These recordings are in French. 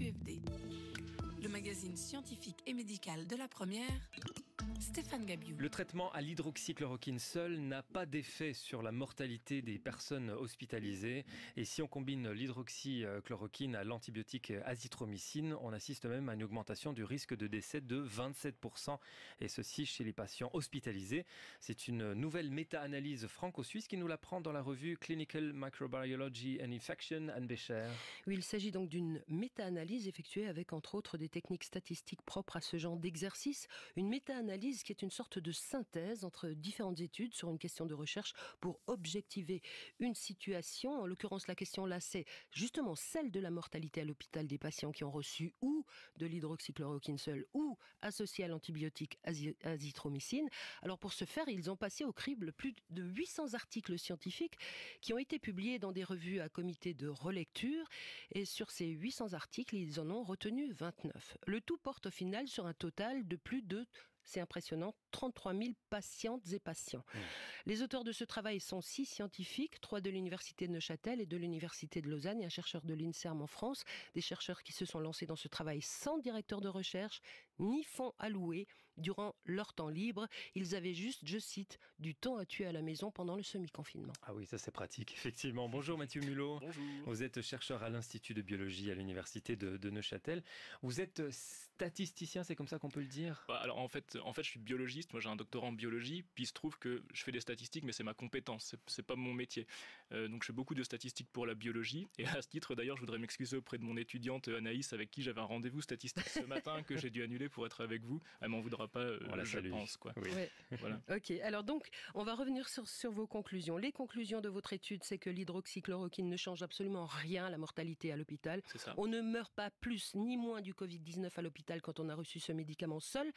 QFD. Le magazine scientifique et médical de la première, Stéphane Gabiou. Le traitement à l'hydroxychloroquine seul n'a pas d'effet sur la mortalité des personnes hospitalisées. Et si on combine l'hydroxychloroquine à l'antibiotique azithromycine, on assiste même à une augmentation du risque de décès de 27%. Et ceci chez les patients hospitalisés. C'est une nouvelle méta-analyse franco-suisse qui nous l'apprend dans la revue Clinical Microbiology and Infection, Anne Bécher. Oui, il s'agit donc d'une méta-analyse effectuée avec entre autres des techniques statistiques propres à ce genre d'exercice. Une méta-analyse qui est une sorte de synthèse entre différentes études sur une question de recherche pour objectiver une situation. En l'occurrence, la question là, c'est justement celle de la mortalité à l'hôpital des patients qui ont reçu ou de l'hydroxychloroquine seule ou associée à l'antibiotique azithromycine. Alors pour ce faire, ils ont passé au crible plus de 800 articles scientifiques qui ont été publiés dans des revues à comité de relecture. Et sur ces 800 articles, ils en ont retenu 29. Le tout porte au final sur un total de plus de, c'est impressionnant, 33 000 patientes et patients. Les auteurs de ce travail sont 6 scientifiques, 3 de l'Université de Neuchâtel et de l'Université de Lausanne et un chercheur de l'INSERM en France. Des chercheurs qui se sont lancés dans ce travail sans directeur de recherche, ni fonds alloués durant leur temps libre. Ils avaient juste, je cite, du temps à tuer à la maison pendant le semi-confinement. Ah oui, ça c'est pratique, effectivement. Bonjour Mathieu Mulot. Bonjour. Vous êtes chercheur à l'Institut de biologie à l'Université de Neuchâtel. Vous êtes statisticien, c'est comme ça qu'on peut le dire ? Alors en fait, je suis biologiste. Moi, j'ai un doctorat en biologie. Puis il se trouve que je fais des statistiques, mais c'est ma compétence. C'est pas mon métier. Donc je fais beaucoup de statistiques pour la biologie. Et à ce titre, d'ailleurs, je voudrais m'excuser auprès de mon étudiante Anaïs, avec qui j'avais un rendez-vous statistique ce matin que j'ai dû annuler pour être avec vous. Elle m'en voudra pas, je pense, quoi. Oui. Ouais. Voilà. Ok, alors donc, on va revenir sur vos conclusions. Les conclusions de votre étude, c'est que l'hydroxychloroquine ne change absolument rien à la mortalité à l'hôpital. C'est ça. On ne meurt pas plus ni moins du Covid-19 à l'hôpital quand on a reçu ce médicament seul.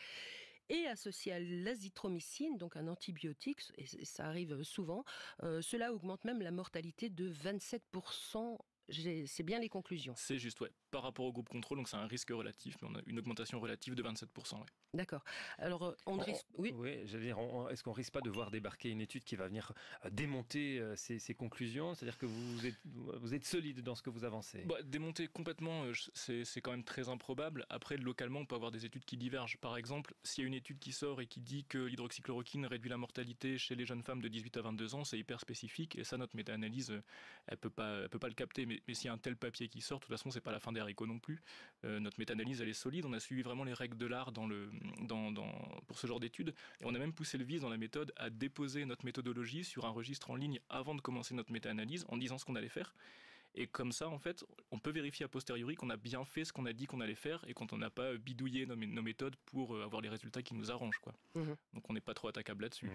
Et associé à l'azithromycine, donc un antibiotique, et ça arrive souvent, cela augmente même la mortalité de 27%. C'est bien les conclusions. C'est juste, ouais. Par rapport au groupe contrôle, donc c'est un risque relatif, mais on a une augmentation relative de 27%. Ouais. D'accord. Alors, on risque... Oui, j'allais dire, est-ce qu'on risque pas de voir débarquer une étude qui va venir démonter ces conclusions ? C'est-à-dire que vous êtes solide dans ce que vous avancez ? Démonter complètement, c'est quand même très improbable. Après, localement, on peut avoir des études qui divergent. Par exemple, s'il y a une étude qui sort et qui dit que l'hydroxychloroquine réduit la mortalité chez les jeunes femmes de 18 à 22 ans, c'est hyper spécifique. Et ça, notre méta-analyse, elle peut pas le capter. Mais s'il y a un tel papier qui sort, de toute façon, c'est pas la fin des haricots non plus. Notre méta-analyse, elle est solide. On a suivi vraiment les règles de l'art pour ce genre d'études. Et on a même poussé le vice dans la méthode à déposer notre méthodologie sur un registre en ligne avant de commencer notre méta-analyse en disant ce qu'on allait faire. Et comme ça, en fait, on peut vérifier a posteriori qu'on a bien fait ce qu'on a dit qu'on allait faire et quand on n'a pas bidouillé nos méthodes pour avoir les résultats qui nous arrangent, quoi. Donc on n'est pas trop attaquable là-dessus.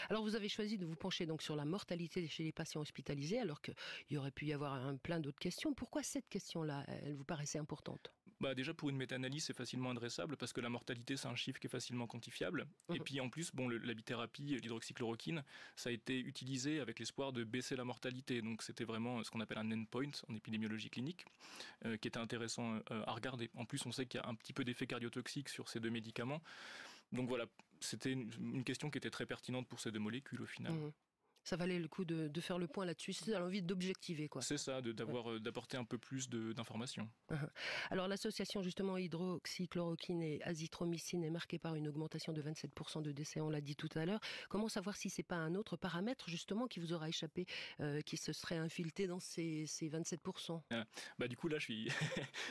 Alors vous avez choisi de vous pencher donc sur la mortalité chez les patients hospitalisés alors qu'il y aurait pu y avoir plein d'autres questions. Pourquoi cette question-là, elle vous paraissait importante ? Déjà pour une méta-analyse, c'est facilement adressable parce que la mortalité, c'est un chiffre qui est facilement quantifiable. Et puis en plus, la bithérapie, l'hydroxychloroquine, ça a été utilisé avec l'espoir de baisser la mortalité. Donc c'était vraiment ce qu'on appelle un endpoint en épidémiologie clinique, qui était intéressant à regarder. En plus, on sait qu'il y a un petit peu d'effet cardiotoxique sur ces deux médicaments. Donc voilà, c'était une question qui était très pertinente pour ces deux molécules au final. Ça valait le coup de faire le point là-dessus. C'est l'envie d'objectiver, quoi. C'est ça, d'apporter un peu plus d'informations. Alors l'association justement hydroxychloroquine et azithromycine est marquée par une augmentation de 27% de décès, on l'a dit tout à l'heure. Comment savoir si c'est pas un autre paramètre justement qui vous aura échappé, qui se serait infiltré dans ces 27%? Du coup là je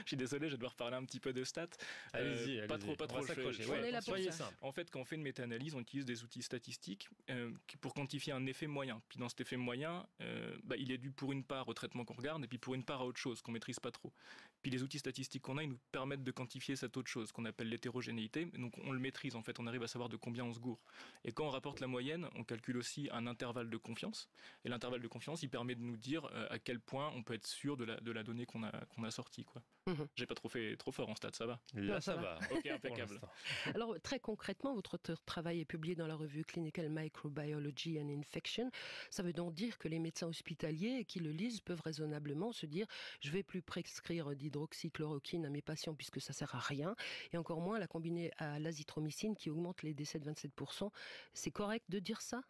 suis désolé, je vais devoir parler un petit peu de stats. Allez-y. Pas trop. On est là pour ça. En fait, quand on fait une méta-analyse, on utilise des outils statistiques pour quantifier un effet moyen. Puis dans cet effet moyen, il est dû pour une part au traitement qu'on regarde et puis pour une part à autre chose qu'on maîtrise pas trop. Puis les outils statistiques qu'on a, ils nous permettent de quantifier cette autre chose qu'on appelle l'hétérogénéité. Donc on le maîtrise en fait, on arrive à savoir de combien on se gourre. Et quand on rapporte la moyenne, on calcule aussi un intervalle de confiance. Et l'intervalle de confiance, il permet de nous dire à quel point on peut être sûr de la donnée qu'on a sortie, quoi. J'ai pas trop fait trop fort en stats, ça va. Là ça va. Ok, impeccable. Alors très concrètement, votre travail est publié dans la revue Clinical Microbiology and Infection. Ça veut donc dire que les médecins hospitaliers qui le lisent peuvent raisonnablement se dire « je vais plus prescrire l'hydroxychloroquine à mes patients puisque ça sert à rien, et encore moins la combiner à l'azithromycine qui augmente les décès de 27%. C'est correct de dire ça ?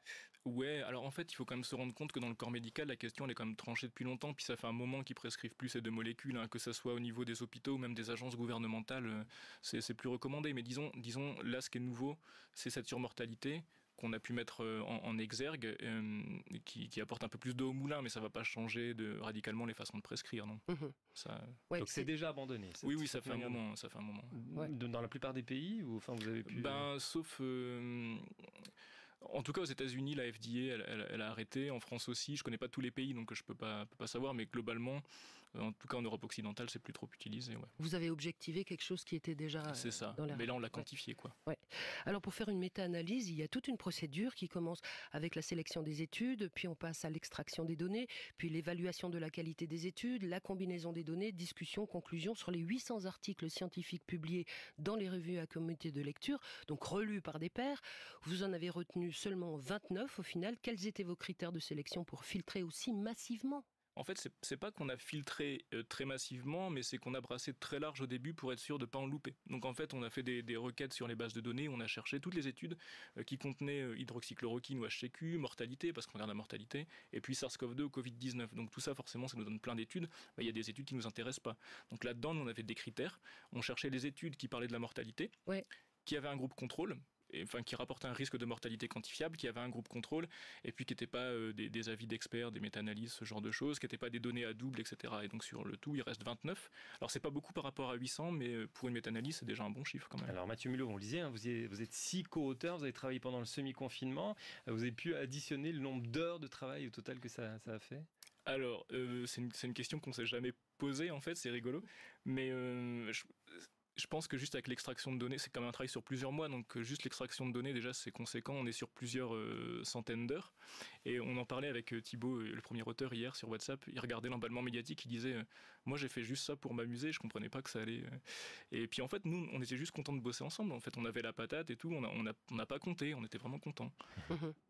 Ouais, alors en fait, il faut quand même se rendre compte que dans le corps médical, la question elle est quand même tranchée depuis longtemps, puis ça fait un moment qu'ils prescrivent plus ces deux molécules, que ça soit au niveau des hôpitaux ou même des agences gouvernementales, c'est plus recommandé. Mais disons, là, ce qui est nouveau, c'est cette surmortalité qu'on a pu mettre en exergue, qui apporte un peu plus d'eau au moulin, mais ça ne va pas changer radicalement les façons de prescrire, non. Ça... Ouais, donc c'est déjà abandonné. Oui, ça fait un moment. Ouais. Dans la plupart des pays, ou enfin vous avez pu... Sauf... En tout cas, aux États-Unis, la FDA, elle a arrêté. En France aussi, je connais pas tous les pays, donc je peux pas savoir. Mais globalement, en tout cas en Europe occidentale, c'est plus trop utilisé. Ouais. Vous avez objectivé quelque chose qui était déjà c'est ça. Dans mais là, on l'a quantifié, quoi. Ouais. Alors, pour faire une méta-analyse, il y a toute une procédure qui commence avec la sélection des études, puis on passe à l'extraction des données, puis l'évaluation de la qualité des études, la combinaison des données, discussion, conclusion sur les 800 articles scientifiques publiés dans les revues à comité de lecture, donc relus par des pairs. Vous en avez retenu seulement 29 au final. Quels étaient vos critères de sélection pour filtrer aussi massivement ? En fait, c'est pas qu'on a filtré très massivement, mais c'est qu'on a brassé très large au début pour être sûr de ne pas en louper. Donc en fait, on a fait des requêtes sur les bases de données, on a cherché toutes les études qui contenaient hydroxychloroquine ou HCQ, mortalité, parce qu'on regarde la mortalité, et puis SARS-CoV-2 ou Covid-19. Donc tout ça, forcément, ça nous donne plein d'études. Il y a des études qui ne nous intéressent pas. Donc là-dedans, nous, on avait des critères. On cherchait les études qui parlaient de la mortalité, qui avaient un groupe contrôle, qui rapportait un risque de mortalité quantifiable, qui avait un groupe contrôle, et puis qui n'étaient pas des avis d'experts, des méta-analyses, ce genre de choses, qui n'étaient pas des données à double, etc. Et donc sur le tout, il reste 29. Alors c'est pas beaucoup par rapport à 800, mais pour une méta-analyse, c'est déjà un bon chiffre quand même. Alors Mathieu Mulot, on le disait, vous êtes 6 co-auteurs, vous avez travaillé pendant le semi-confinement, vous avez pu additionner le nombre d'heures de travail au total que ça a fait ? Alors, c'est une question qu'on ne s'est jamais posée, en fait, c'est rigolo, mais... Je pense que juste avec l'extraction de données, c'est quand même un travail sur plusieurs mois, donc juste l'extraction de données, déjà c'est conséquent, on est sur plusieurs centaines d'heures. Et on en parlait avec Thibaut, le premier auteur, hier sur WhatsApp, il regardait l'emballement médiatique, il disait moi j'ai fait juste ça pour m'amuser, je comprenais pas que ça allait... Et puis en fait, nous, on était juste contents de bosser ensemble, en fait, on avait la patate et tout, on n'a pas compté, on était vraiment contents.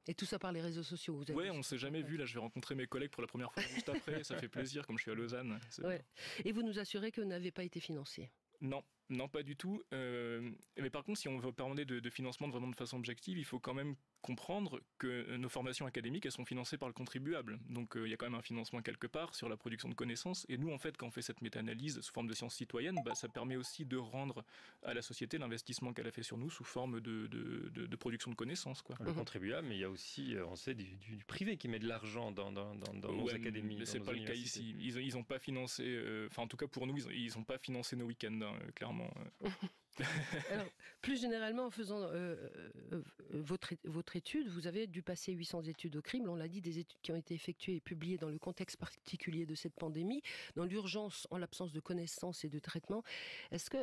Et tout ça par les réseaux sociaux, vous avez... Ouais, on s'est jamais vu, là je vais rencontrer mes collègues pour la première fois juste après, ça fait plaisir, comme je suis à Lausanne. Ouais. Et vous nous assurez que vous n'avez pas été financier ? Non, pas du tout. Mais par contre, si on veut parler de financement vraiment de façon objective, il faut quand même comprendre que nos formations académiques, elles sont financées par le contribuable. Donc il y a quand même un financement quelque part sur la production de connaissances. Et nous, en fait, quand on fait cette méta-analyse sous forme de sciences citoyennes, ça permet aussi de rendre à la société l'investissement qu'elle a fait sur nous sous forme de production de connaissances, quoi. Le contribuable, mais il y a aussi, on sait, du privé qui met de l'argent dans nos académies. Mais c'est pas le cas ici. Ils n'ont pas financé, en tout cas pour nous, ils n'ont pas financé nos week-ends, clairement. Alors, plus généralement, en faisant votre étude, vous avez dû passer 800 études au crible, on l'a dit, des études qui ont été effectuées et publiées dans le contexte particulier de cette pandémie, dans l'urgence, en l'absence de connaissances et de traitements. Est-ce que,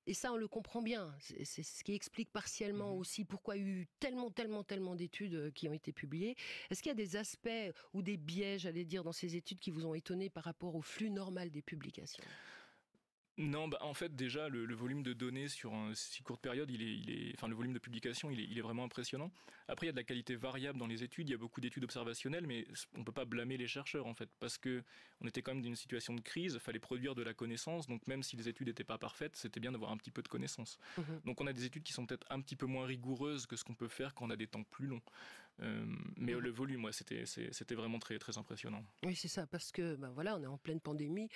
et ça on le comprend bien, c'est ce qui explique partiellement aussi pourquoi il y a eu tellement d'études qui ont été publiées. Est-ce qu'il y a des aspects ou des biais, j'allais dire, dans ces études qui vous ont étonné par rapport au flux normal des publications ? Non, en fait déjà le volume de données sur une si courte période, le volume de publication, il est vraiment impressionnant. Après, il y a de la qualité variable dans les études, il y a beaucoup d'études observationnelles, mais on peut pas blâmer les chercheurs en fait, parce que on était quand même dans une situation de crise, il fallait produire de la connaissance, donc même si les études n'étaient pas parfaites, c'était bien d'avoir un petit peu de connaissance. Donc on a des études qui sont peut-être un petit peu moins rigoureuses que ce qu'on peut faire quand on a des temps plus longs. Mais le volume, c'était vraiment très, très impressionnant. Oui, c'est ça, parce que on est en pleine pandémie,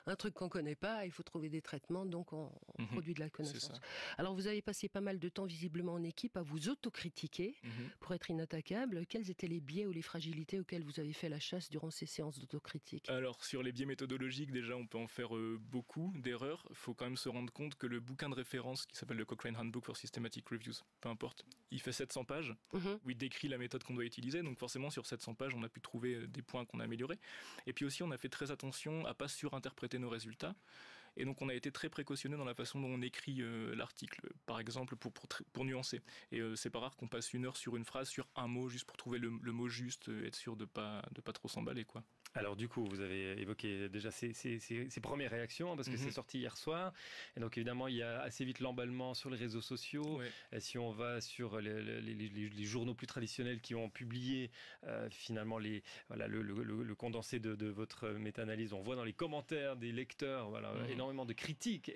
un truc qu'on connaît pas, il faut trouver des traitements, donc on produit de la connaissance. Alors vous avez passé pas mal de temps visiblement en équipe à vous autocritiquer pour être inattaquable. Quels étaient les biais ou les fragilités auxquelles vous avez fait la chasse durant ces séances d'autocritique ? Alors sur les biais méthodologiques, déjà on peut en faire beaucoup d'erreurs. Il faut quand même se rendre compte que le bouquin de référence qui s'appelle le Cochrane Handbook for Systematic Reviews, peu importe, il fait 700 pages où il décrit la méthode qu'on doit utiliser. Donc forcément sur 700 pages on a pu trouver des points qu'on a améliorés. Et puis aussi on a fait très attention à pas surinterpréter nos résultats. Et donc on a été très précautionneux dans la façon dont on écrit l'article, par exemple pour nuancer. Et c'est pas rare qu'on passe 1 heure sur une phrase, sur un mot, juste pour trouver le mot juste, être sûr de pas trop s'emballer, quoi. Alors du coup, vous avez évoqué déjà ces premières réactions, parce que c'est sorti hier soir. Et donc évidemment, il y a assez vite l'emballement sur les réseaux sociaux. Ouais. Et si on va sur les journaux plus traditionnels qui ont publié finalement le condensé de votre méta-analyse, on voit dans les commentaires des lecteurs énormément de critiques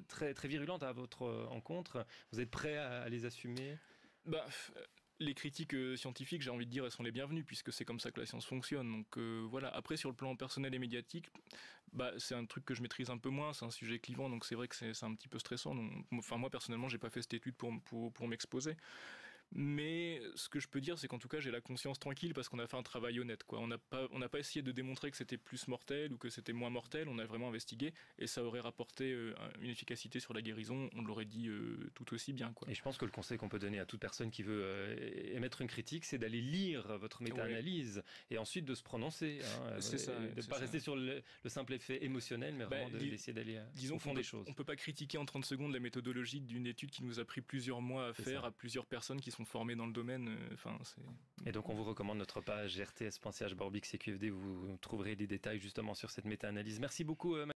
très, très virulentes à votre encontre. Vous êtes prêt à les assumer ? Les critiques scientifiques, j'ai envie de dire, elles sont les bienvenues, puisque c'est comme ça que la science fonctionne. Donc voilà. Après, sur le plan personnel et médiatique, c'est un truc que je maîtrise un peu moins, c'est un sujet clivant, donc c'est vrai que c'est un petit peu stressant. Donc, moi, personnellement, j'ai pas fait cette étude pour m'exposer. Mais ce que je peux dire, c'est qu'en tout cas, j'ai la conscience tranquille parce qu'on a fait un travail honnête, quoi. On n'a pas essayé de démontrer que c'était plus mortel ou que c'était moins mortel. On a vraiment investigué et ça aurait rapporté une efficacité sur la guérison. On l'aurait dit tout aussi bien, quoi. Et je pense que le conseil qu'on peut donner à toute personne qui veut émettre une critique, c'est d'aller lire votre méta-analyse et ensuite de se prononcer. C'est ça. De ne pas rester sur le simple effet émotionnel, mais vraiment d'essayer d'aller au fond des choses. On ne peut pas critiquer en 30 secondes la méthodologie d'une étude qui nous a pris plusieurs mois à faire, à plusieurs personnes qui sont formés dans le domaine. Et donc on vous recommande notre page rts.ch/CQFD, vous trouverez des détails justement sur cette méta-analyse. Merci beaucoup.